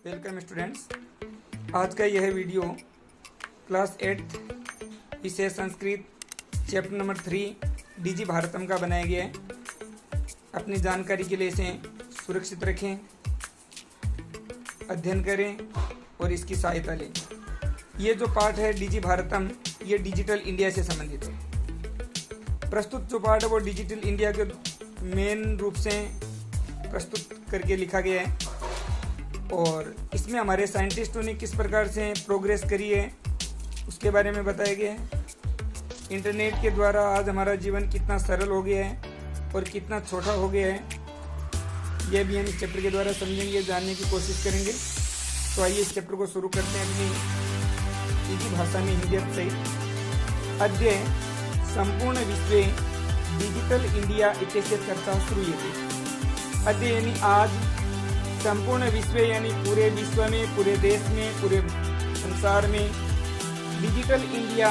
Welcome students. आज का यह वीडियो क्लास 8 विषय Sanskrit chapter number 3 DG Bharatam का बनाया गया है। अपनी जानकारी के लिए इसे सुरक्षित रखें, अध्ययन करें और इसकी सहायता लें। ये जो पाठ है डीजी भारतम, ये डिजिटल इंडिया से संबंधित है। प्रस्तुत जो पाठ है वो डिजिटल इंडिया के मेन रूप से प्रस्तुत करके लिखा गया है और इसमें हमारे साइंटिस्टों ने किस प्रकार से प्रोग्रेस करी है उसके बारे में बताया गया है। इंटरनेट के द्वारा आज हमारा जीवन कितना सरल हो गया है और कितना छोटा हो गया है, यह भी हम इस चैप्टर के द्वारा समझेंगे, जानने की कोशिश करेंगे। तो आइए इस चैप्टर को शुरू करते हैं अपनी इसी भाषा में, हिंदी सहित। अद्य संपूर्ण विश्व डिजिटल इंडिया इत्यस्य चर्चा श्रूयते। अद्य यानी आज, संपूर्ण विश्व यानी पूरे विश्व में, पूरे देश में, पूरे संसार में डिजिटल इंडिया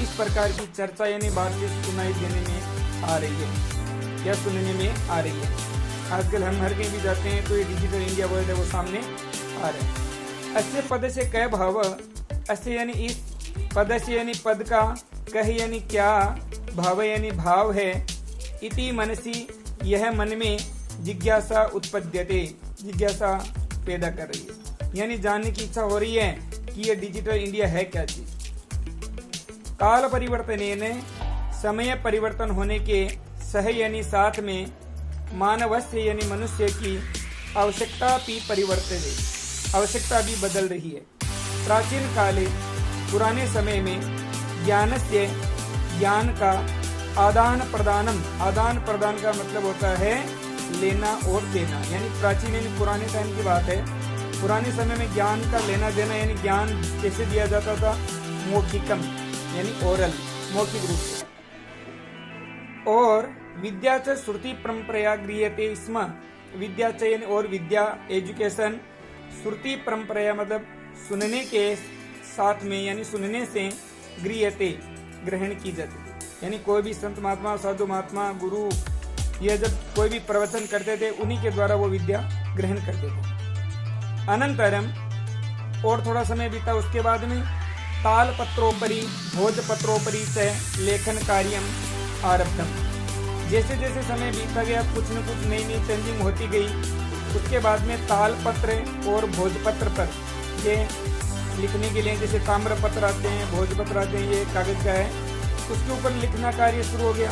इस प्रकार की चर्चा यानी बातचीत सुनाई देने में आ रही है या सुनने में आ रही है। आजकल हम हर कहीं भी जाते हैं तो ये डिजिटल इंडिया वर्ड है वो सामने आ रहा है। अस्य पद से कह भाव, अस्य यानी इस, पद से यानी पद का, कह यानी क्या, भाव यानी भाव है, इति मनसी यह मन में जिज्ञासा उत्पद्यते, जिज्ञासा पैदा कर रही है, यानी जानने की इच्छा हो रही है कि यह डिजिटल इंडिया है क्या चीज। काल परिवर्तनेन, समय परिवर्तन होने के, सह यानी साथ में, मानवस्य यानी मनुष्य की आवश्यकता भी परिवर्तन, आवश्यकता भी बदल रही है। प्राचीन काले, पुराने समय में, ज्ञानस्य ज्ञान का आदान प्रदानम, आदान प्रदान का मतलब होता है लेना और देना, यानी प्राचीन यानी पुराने टाइम की बात है। पुराने समय में ज्ञान का लेना देना यानी ज्ञान कैसे दिया जाता था, मौखिकम यानी ओरल, मौखिक रूप से। और विद्या च श्रुति परंपरा गृह्यते स्म, विद्या च यानी और विद्या, एजुकेशन, श्रुति परंपरा मतलब सुनने के साथ में यानी सुनने से, गृह्यते ग्रहण की जाती थी, यानी कोई भी संत महात्मा, साधु महात्मा, गुरु, यह जब कोई भी प्रवचन करते थे उन्हीं के द्वारा वो विद्या ग्रहण करते थे। अनंतरम, और थोड़ा समय बीता उसके बाद में, तालपत्रोपरि भोजपत्रोपरि से लेखन कार्यम आरब्धम। जैसे जैसे समय बीता गया कुछ न कुछ नई नई चेंजिंग होती गई। उसके बाद में तालपत्र और भोजपत्र पर ये लिखने के लिए, जैसे ताम्रपत्र आते हैं, भोजपत्र आते हैं, ये कागज का है, उसके ऊपर लिखना कार्य शुरू हो गया।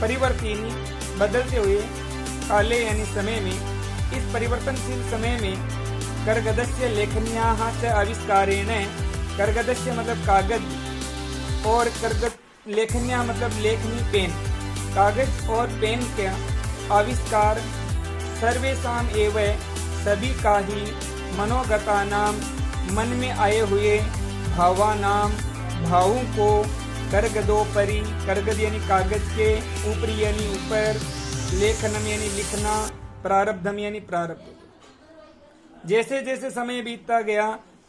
परिवर्तनी, बदलते हुए, काले यानी समय में, इस परिवर्तनशील समय में, करगदस्य लेखन्याः च आविष्कारेण, करगदस्य मतलब कागज और करगद लेखन्या मतलब लेखनी पेन, कागज और पेन के आविष्कार, सर्वेषाम एवं सभी का ही, मनोगतानाम मन में आए हुए, भावानाम भावों को, करगदोपरि, करगद यानी कागज के, ऊपरी यानी ऊपर, लेखनम यानी लिखना, प्रारब्धम यानी प्रारब्ध। जैसे जैसे समय बीतता गया,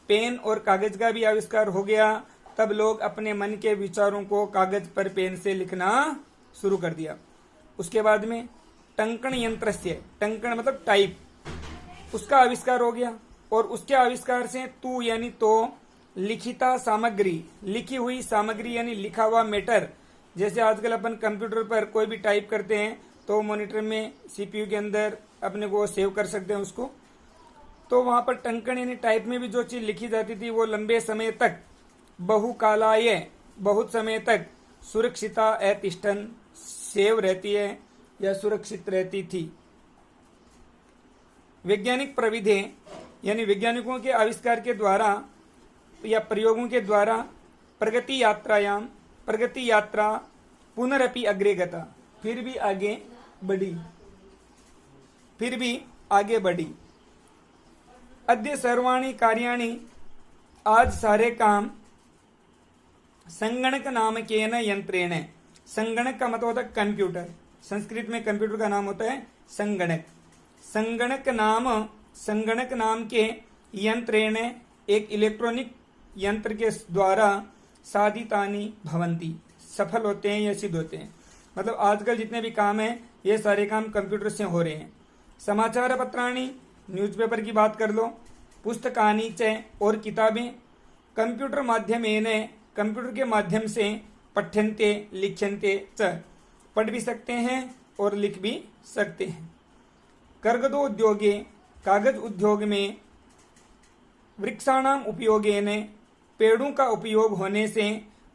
पेन और कागज का भी आविष्कार हो गया, तब लोग अपने मन के विचारों को कागज पर पेन से लिखना शुरू कर दिया। उसके बाद में टंकण यंत्र से, टंकण मतलब टाइप, उसका आविष्कार हो गया और उसके आविष्कार से तू यानी तो, लिखिता सामग्री, लिखी हुई सामग्री यानी लिखा हुआ मैटर। जैसे आजकल अपन कंप्यूटर पर कोई भी टाइप करते हैं तो मॉनिटर में सीपीयू के अंदर अपने को सेव कर सकते हैं उसको, तो वहां पर टंकण यानी टाइप में भी जो चीज लिखी जाती थी वो लंबे समय तक, बहुकालाय बहुत समय तक, सुरक्षिता एतिष्ठन सेव रहती है या सुरक्षित रहती थी। वैज्ञानिक प्रविधि यानी वैज्ञानिकों के आविष्कार के द्वारा या प्रयोगों के द्वारा, प्रगति यात्रायाम, प्रगति यात्रा, पुनरपि अग्रे गता, फिर भी आगे बढ़ी, फिर भी आगे बढ़ी। अद्य सर्वाणि कार्याणि, आज सारे काम, संगणक नामकेन यंत्रेण, संगणक का मतलब होता है कंप्यूटर, संस्कृत में कंप्यूटर का नाम होता है संगणक। संगणक नाम के यंत्रेण, एक इलेक्ट्रॉनिक यंत्र के द्वारा, साधितानि भवन्ति, सफल होते हैं या सिद्ध होते हैं। मतलब आजकल जितने भी काम हैं ये सारे काम कंप्यूटर से हो रहे हैं। समाचार पत्राणी, न्यूज़पेपर की बात कर लो, पुस्तकानि च और किताबें कंप्यूटर माध्यमेन कंप्यूटर के माध्यम से पठ्यन्ते लिख्यन्ते च पढ़ भी सकते हैं और लिख भी सकते हैं। कर्गदो उद्योगे कागज उद्योग में वृक्षाणाम उपयोगेन पेड़ों का उपयोग होने से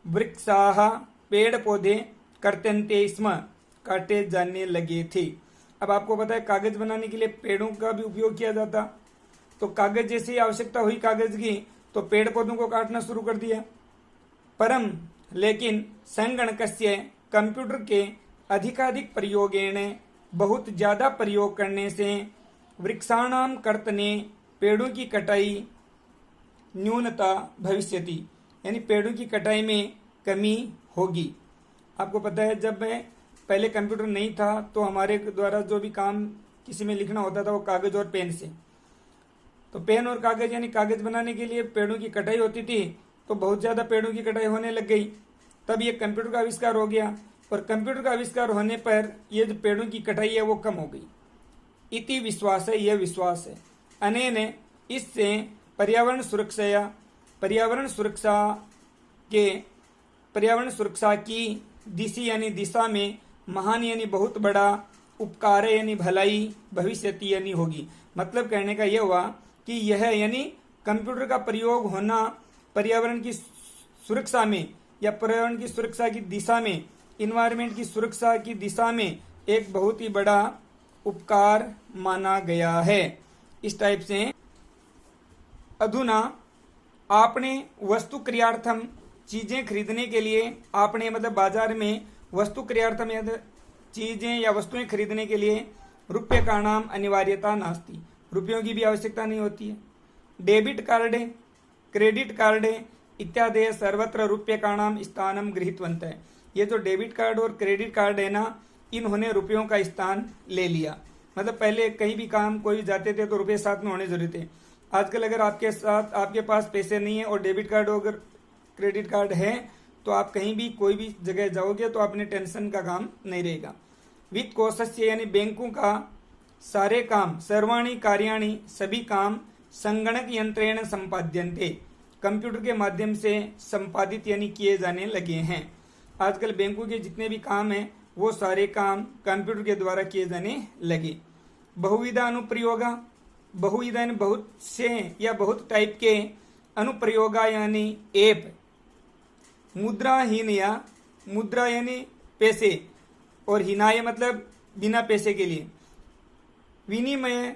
वृक्षाः पेड़ पौधे कर्तन्ते स्म काटे जाने लगे थे। अब आपको पता है कागज बनाने के लिए पेड़ों का भी उपयोग किया जाता, तो कागज जैसी आवश्यकता हुई कागज की तो पेड़ पौधों को काटना शुरू कर दिया। परम लेकिन संगणकस्य कंप्यूटर के अधिकाधिक प्रयोगेण बहुत ज्यादा प्रयोग करने से वृक्षाणाम कर्तने पेड़ों की कटाई न्यूनता भविष्यति, यानी पेड़ों की कटाई में कमी होगी। आपको पता है जब पहले कंप्यूटर नहीं था तो हमारे द्वारा जो भी काम किसी में लिखना होता था वो कागज और पेन से, तो पेन और कागज यानी कागज बनाने के लिए पेड़ों की कटाई होती थी, तो बहुत ज्यादा पेड़ों की कटाई होने लग गई। तब ये कंप्यूटर का आविष्कार हो गया और कंप्यूटर का आविष्कार होने पर ये जो पेड़ों की कटाई है वो कम हो गई। इति विश्वास है, यह विश्वास है। अनेन इससे पर्यावरण सुरक्षा की दिशा यानी दिशा में महान यानी बहुत बड़ा उपकार यानी भलाई भविष्यति यानी होगी। मतलब कहने का यह हुआ कि यह यानी कंप्यूटर का प्रयोग होना पर्यावरण की सुरक्षा में या पर्यावरण की सुरक्षा की दिशा में, इन्वायरमेंट की सुरक्षा की दिशा में एक बहुत ही बड़ा उपकार माना गया है। इस टाइप से अधुना आपने वस्तु क्रियार्थम चीजें खरीदने के लिए आपने मतलब बाजार में वस्तु क्रियार्थम या चीजें या वस्तुएं खरीदने के लिए रुपये का नाम अनिवार्यता नास्ती, रुपयों की भी आवश्यकता नहीं होती है। डेबिट कार्ड क्रेडिट कार्ड इत्यादि सर्वत्र रुपये का नाम स्थानम गृहीतवंत है। ये जो डेबिट कार्ड और क्रेडिट कार्ड है ना, इन्होंने रुपयों का स्थान ले लिया। मतलब पहले कहीं भी काम कोई जाते थे तो रुपये साथ में होने जरूरी थे। आजकल अगर आपके पास पैसे नहीं है और डेबिट कार्ड अगर क्रेडिट कार्ड है तो आप कहीं भी कोई भी जगह जाओगे तो अपने टेंशन का काम नहीं रहेगा। वित्त कोषस्य यानी बैंकों का सारे काम सर्वाणी कार्याणी सभी काम संगणक यंत्रेण संपाद्यन्ते कंप्यूटर के माध्यम से संपादित यानी किए जाने लगे हैं। आजकल बैंकों के जितने भी काम हैं वो सारे काम कंप्यूटर के द्वारा किए जाने लगे। बहुविधा अनुप्रयोगा, बहुविधा यानी बहुत से या बहुत टाइप के, अनुप्रयोगा यानी ऐप, मुद्राहीन या मुद्रा यानी पैसे और हिनाय मतलब बिना पैसे के लिए, विनिमय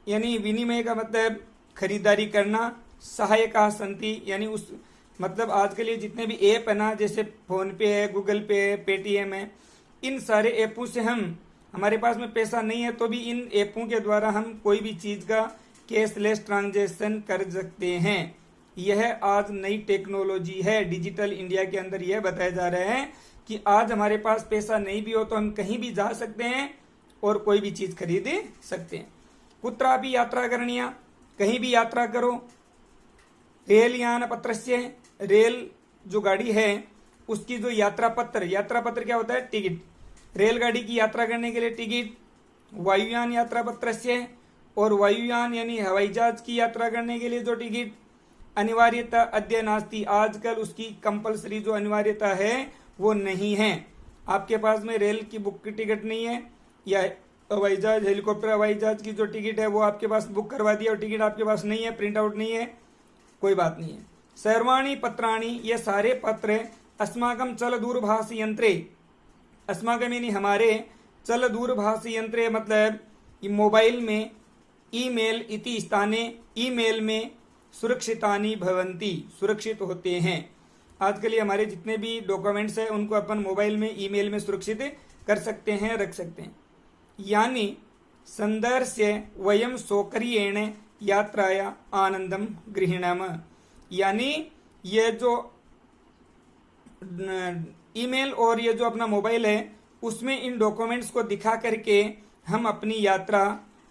यानी विनिमय का मतलब खरीदारी करना, सहायका संति यानी उस मतलब आज के लिए जितने भी ऐप है ना, जैसे फोन पे है, गूगल पे है, पेटीएम है, इन सारे ऐपों से हमारे पास में पैसा नहीं है तो भी इन ऐपों के द्वारा हम कोई भी चीज का कैशलेस ट्रांजैक्शन कर सकते हैं। यह आज नई टेक्नोलॉजी है। डिजिटल इंडिया के अंदर यह बताया जा रहा है कि आज हमारे पास पैसा नहीं भी हो तो हम कहीं भी जा सकते हैं और कोई भी चीज खरीद सकते हैं। कुत्रा भी यात्रा करनिया, कहीं भी यात्रा करो। रेल यान पत्र से, रेल जो गाड़ी है उसकी जो यात्रा पत्र क्या होता है? टिकट। रेलगाड़ी की यात्रा करने के लिए टिकट। वायुयान यात्रा पत्र से, और वायुयान यानी हवाई जहाज की यात्रा करने के लिए जो टिकट अनिवार्यता अद्य नास्ति, आजकल उसकी कंपलसरी जो अनिवार्यता है वो नहीं है। आपके पास में रेल की बुक की टिकट नहीं है या हवाई जहाज हेलीकॉप्टर हवाई जहाज की जो टिकट है वो आपके पास बुक करवा दिया और टिकट आपके पास नहीं है, प्रिंट आउट नहीं है, कोई बात नहीं है। सर्वाणी पत्राणी, ये सारे पत्र अस्माकम चल दूरभाष यंत्रे, अस्माकम यानी हमारे, चल दूरभाष यंत्रे मतलब मोबाइल में, ईमेल इति स्थाने, ईमेल में सुरक्षितानि भवन्ति, सुरक्षित होते हैं। आजकल ये हमारे जितने भी डॉक्यूमेंट्स हैं उनको अपन मोबाइल में ईमेल में सुरक्षित कर सकते हैं, रख सकते हैं। यानी संदर्श्य वयम सौकर्येण यात्राया आनंदम गृहीणाम, यानी ये जो ईमेल और ये जो अपना मोबाइल है उसमें इन डॉक्यूमेंट्स को दिखा करके हम अपनी यात्रा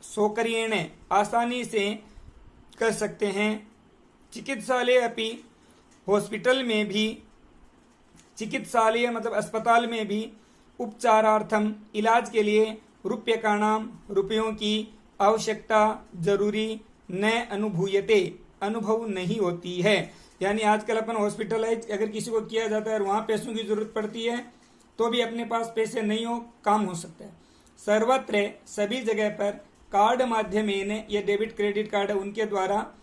सौकर्येण आसानी से कर सकते हैं। चिकित्सालय अपि, हॉस्पिटल में भी, चिकित्सालय मतलब अस्पताल में भी, उपचारार्थम इलाज के लिए रुपये का नाम, रुपयों की आवश्यकता जरूरी न अनुभूयते, अनुभव नहीं होती है। यानी आजकल अपन हॉस्पिटलाइज अगर किसी को किया जाता है और वहां पैसों की जरूरत पड़ती है तो भी अपने पास पैसे नहीं हो, काम हो सकता है। सर्वत्र सभी जगह पर कार्ड माध्यमेन, ये डेबिट क्रेडिट कार्ड है उनके द्वारा,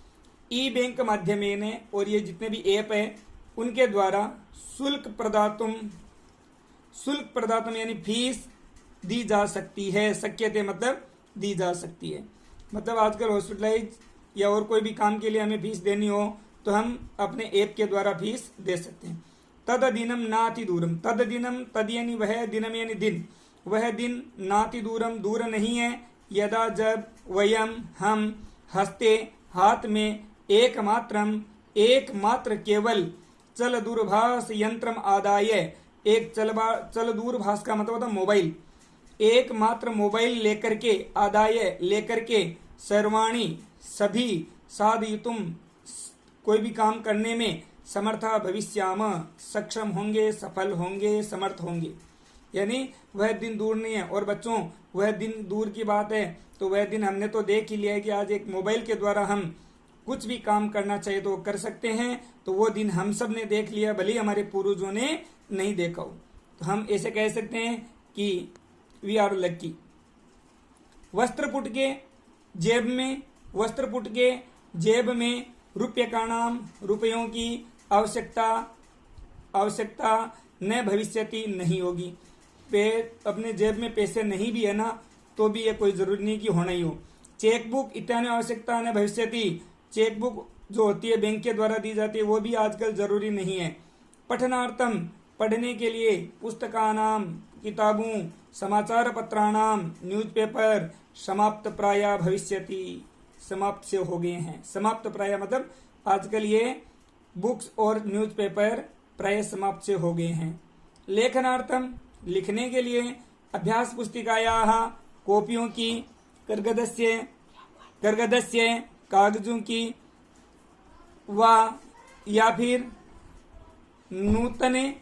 ई बैंक माध्यमेन और ये जितने भी ऐप है उनके द्वारा शुल्क प्रदातुम यानी फीस दी जा सकती है। शक्यते मतलब दी जा सकती है। मतलब आजकल हॉस्पिटलाइज या और कोई भी काम के लिए हमें फीस देनी हो तो हम अपने ऐप के द्वारा फीस दे सकते हैं। तद दिनम नाति दूरम, तद दिनम, तद यानी वह, दिनम यानी दिन, वह दिन, नाति दूरम दूर नहीं है, यदा जब, वयम हम, हस्ते हाथ में, एकमात्र केवल, चल दूरभाष यंत्रम आदाय, एक चल दूरभाष का मतलब होता मोबाइल, एकमात्र मोबाइल लेकर के, आदाय लेकर के, सर्वाणी सभी, साधयितुम कोई भी काम करने में, समर्था भविष्याम सक्षम होंगे, सफल होंगे, समर्थ होंगे। यानी वह दिन दूर नहीं है। और बच्चों वह दिन दूर की बात है तो वह दिन हमने तो देख ही लिया है कि आज एक मोबाइल के द्वारा हम कुछ भी काम करना चाहिए तो कर सकते हैं। तो वो दिन हम सब ने देख लिया, भले ही हमारे पूर्वजों ने नहीं देखा हो। तो हम ऐसे कह सकते हैं कि वी आर लकी। वस्त्रपुट के जेब में रुपये का नाम, रुपयों की आवश्यकता न भविष्यति नहीं होगी। अपने जेब में पैसे नहीं भी है ना तो भी ये कोई जरूरी नहीं कि होना ही हो। चेकबुक इत्यादि आवश्यकता न भविष्यति, चेकबुक जो होती है बैंक के द्वारा दी जाती है वो भी आजकल जरूरी नहीं है। पठनार्थम पढ़ने के लिए, पुस्तकानाम किताबों, समाचार पत्राणाम न्यूज़पेपर, समाप्त प्राय भविष्यति, समाप्त से हो गए हैं। समाप्त प्राय मतलब आजकल ये बुक्स और न्यूज़पेपर प्राय समाप्त से हो गए हैं। लेखनार्थम लिखने के लिए, अभ्यास पुस्तिकायाः कॉपियों की, कर्गदस्य कागजों की, व या फिर नूतने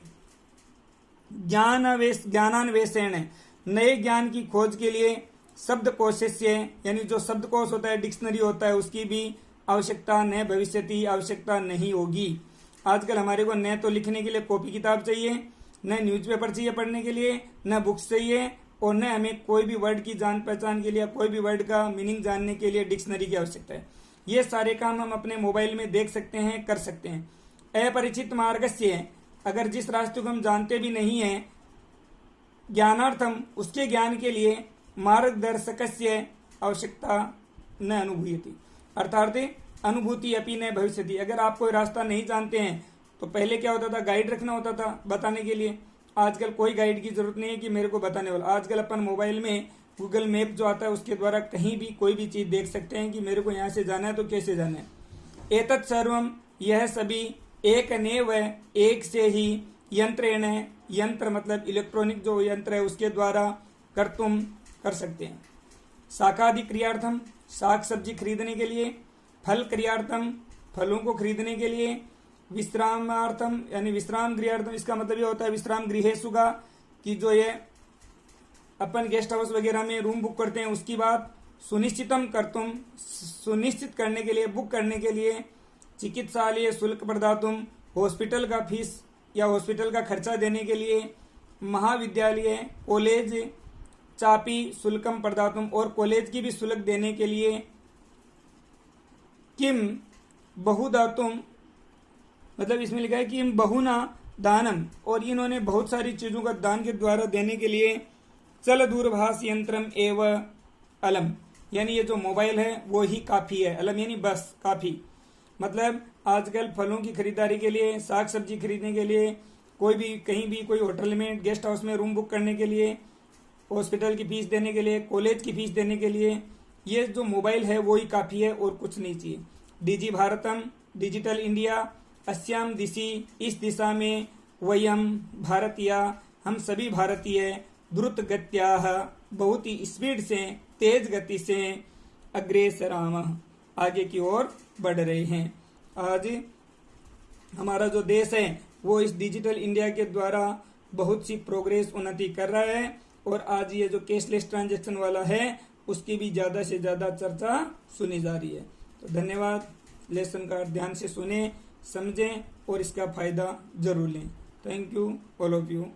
ज्ञानान्वेषण नए ज्ञान की खोज के लिए, शब्दकोशस्य यानी जो शब्दकोश होता है, डिक्शनरी होता है, उसकी भी आवश्यकता न भविष्यति, आवश्यकता नहीं होगी। आजकल हमारे को न तो लिखने के लिए कॉपी किताब चाहिए, न न्यूज़पेपर चाहिए पढ़ने के लिए, न बुक्स चाहिए, और न हमें कोई भी वर्ड की जान पहचान के लिए, कोई भी वर्ड का मीनिंग जानने के लिए डिक्शनरी की आवश्यकता है। ये सारे काम हम अपने मोबाइल में देख सकते हैं, कर सकते हैं। अपरिचित मार्गस्य, अगर जिस रास्ते को हम जानते भी नहीं है, ज्ञानार्थम उसके ज्ञान के लिए, मार्गदर्शकस्य आवश्यकता न अनुभूयति, अर्थात अनुभूति अपि न भविष्यति। अगर आप कोई रास्ता नहीं जानते हैं तो पहले क्या होता था, गाइड रखना होता था बताने के लिए। आजकल कोई गाइड की जरूरत नहीं है कि मेरे को बताने वाला। आजकल अपन मोबाइल में गूगल मैप जो आता है उसके द्वारा कहीं भी कोई भी चीज देख सकते हैं कि मेरे को यहाँ से जाना है तो कैसे जाना है। एतत् सर्वम, यह सभी, एक नेव, एक से ही, यंत्रेण, यंत्र मतलब इलेक्ट्रॉनिक जो यंत्र है उसके द्वारा कर्तुम कर सकते हैं। शाकादि क्रियार्थम, साग सब्जी खरीदने के लिए, फल क्रियार्थम, फलों को खरीदने के लिए, विश्रामार्थम यानी विश्राम गृहार्थम, इसका मतलब ये होता है विश्राम गृहेषु का, कि जो ये अपन गेस्ट हाउस वगैरह में रूम बुक करते हैं उसकी बात। सुनिश्चितम कर्तुम, सुनिश्चित करने के लिए, बुक करने के लिए। चिकित्सालय शुल्क प्रदातुम, हॉस्पिटल का फीस या हॉस्पिटल का खर्चा देने के लिए। महाविद्यालय कॉलेज चापी शुल्कम प्रदातुम, और कॉलेज की भी शुल्क देने के लिए। किम बहुदातुम, मतलब इसमें लिखा है कि बहुना दानम, और इन्होंने बहुत सारी चीजों का दान के द्वारा देने के लिए। चल दूरभाष यंत्रम एव अलम, यानी ये जो मोबाइल है वो ही काफी है। अलम यानी बस, काफी मतलब आजकल फलों की खरीदारी के लिए, साग सब्जी खरीदने के लिए, कोई भी कहीं भी कोई होटल में, गेस्ट हाउस में रूम बुक करने के लिए, हॉस्पिटल की फीस देने के लिए, कॉलेज की फीस देने के लिए, ये जो मोबाइल है वो ही काफी है और कुछ नहीं चाहिए। डिजी भारतम, डिजिटल इंडिया, अस्याम दिशि, इस दिशा में, वयम भारतीय, हम सभी भारतीय, द्रुत गत्या, बहुत ही स्पीड से, तेज गति से, अग्रेसराम, आगे की ओर बढ़ रहे हैं। आज हमारा जो देश है वो इस डिजिटल इंडिया के द्वारा बहुत सी प्रोग्रेस, उन्नति कर रहा है, और आज ये जो कैशलेस ट्रांजैक्शन वाला है उसकी भी ज्यादा से ज्यादा चर्चा सुनी जा रही है। तो धन्यवाद। लेसन का ध्यान से सुने, समझें और इसका फायदा जरूर लें। Thank you all of you.